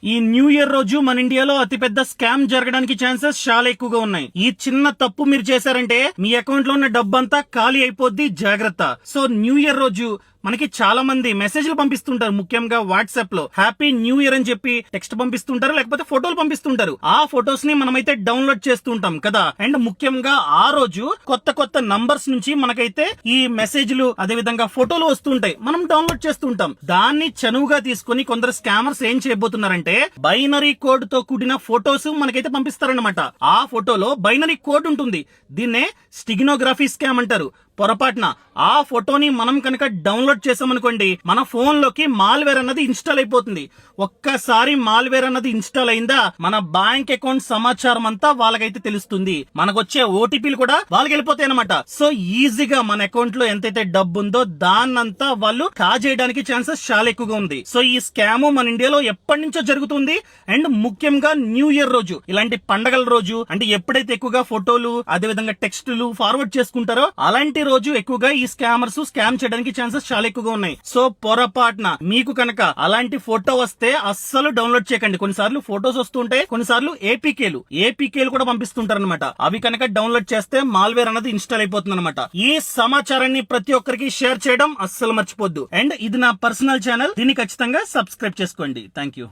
ఈ new year రోజు మన ఇండియాలో అతిపెద్ద స్కామ్ జరగడానికి ఛాన్సెస్ చాలా ఎక్కువగా ఉన్నాయి. ఈ చిన్న తప్పు మీరు చేశారంటే మీ అకౌంట్ లో ఉన్న డబ్బంతా ఖాళీ అయిపోద్ది, జాగ్రత్త. సో న్యూ ఇయర్ రోజు మనకి చాలా మంది మెసేజ్లు పంపిస్తుంటారు, ముఖ్యంగా వాట్సాప్ లో హ్యాపీ న్యూ ఇయర్ అని చెప్పి టెక్స్ట్ పంపిస్తుంటారు, లేకపోతే ఫోటోలు పంపిస్తుంటారు. ఆ ఫొటోస్ ని మనమైతే డౌన్లోడ్ చేస్తూ ఉంటాం కదా. అండ్ ముఖ్యంగా ఆ రోజు కొత్త కొత్త నంబర్స్ నుంచి మనకైతే ఈ మెసేజ్లు అదే విధంగా ఫోటోలు వస్తుంటాయి, మనం డౌన్లోడ్ చేస్తుంటాం. దాన్ని చనువుగా తీసుకుని కొందరు స్కామర్స్ ఏం చేయబోతున్నారంటే బైనరీ కోడ్ తో కూడిన ఫోటోస్ మనకైతే పంపిస్తారన్నమాట. ఆ ఫోటోలో బైనరీ కోడ్ ఉంటుంది, దీన్నే స్టిగ్నోగ్రఫీ స్కామ్ అంటారు. పొరపాటున ఆ ఫోటోని మనం కనుక డౌన్లోడ్ చేసామనుకోండి, మన ఫోన్ లోకి మాల్వేర్ అన్నది ఇన్స్టాల్ అయిపోతుంది. ఒక్కసారి మాల్వేర్ అన్నది ఇన్స్టాల్ అయిందా, మన బ్యాంక్ అకౌంట్ సమాచారం అంతా వాళ్ళకైతే తెలుస్తుంది, మనకొచ్చే ఓటీపీలు కూడా వాళ్ళకి వెళ్ళిపోతాయి అనమాట. సో ఈజీగా మన అకౌంట్ లో ఎంతైతే డబ్బు ఉందో దాన్నంతా వాళ్ళు కాజేయడానికి ఛాన్సెస్ చాలా ఎక్కువగా ఉంది. సో ఈ స్కామ్ మన ఇండియాలో ఎప్పటి నుంచో జరుగుతుంది. అండ్ ముఖ్యంగా న్యూ ఇయర్ రోజు, ఇలాంటి పండగల రోజు, అంటే ఎప్పుడైతే ఎక్కువగా ఫోటోలు అదే విధంగా టెక్స్టులు ఫార్వర్డ్ చేసుకుంటారో అలాంటి రోజు ఎక్కువగా ఈ స్కామర్స్ స్కామ్ చేయడానికి ఛాన్సెస్ చాలా ఎక్కువగా ఉన్నాయి. సో పొరపాటున మీకు కనుక అలాంటి ఫోటో వస్తే అస్సలు డౌన్లోడ్ చేయకండి. కొన్నిసార్లు ఫోటోస్ వస్తుంటాయి, కొన్నిసార్లు ఏపీకేలు కూడా పంపిస్తుంటారు అనమాట. అవి కనుక డౌన్లోడ్ చేస్తే మాల్వేర్ అనేది ఇన్స్టాల్ అయిపోతుంది అనమాట. ఈ సమాచారాన్ని ప్రతి ఒక్కరికి షేర్ చేయడం అస్సలు మర్చిపోద్దు. అండ్ ఇది నా పర్సనల్ ఛానల్, దీన్ని ఖచ్చితంగా సబ్స్క్రైబ్ చేసుకోండి. Thank you.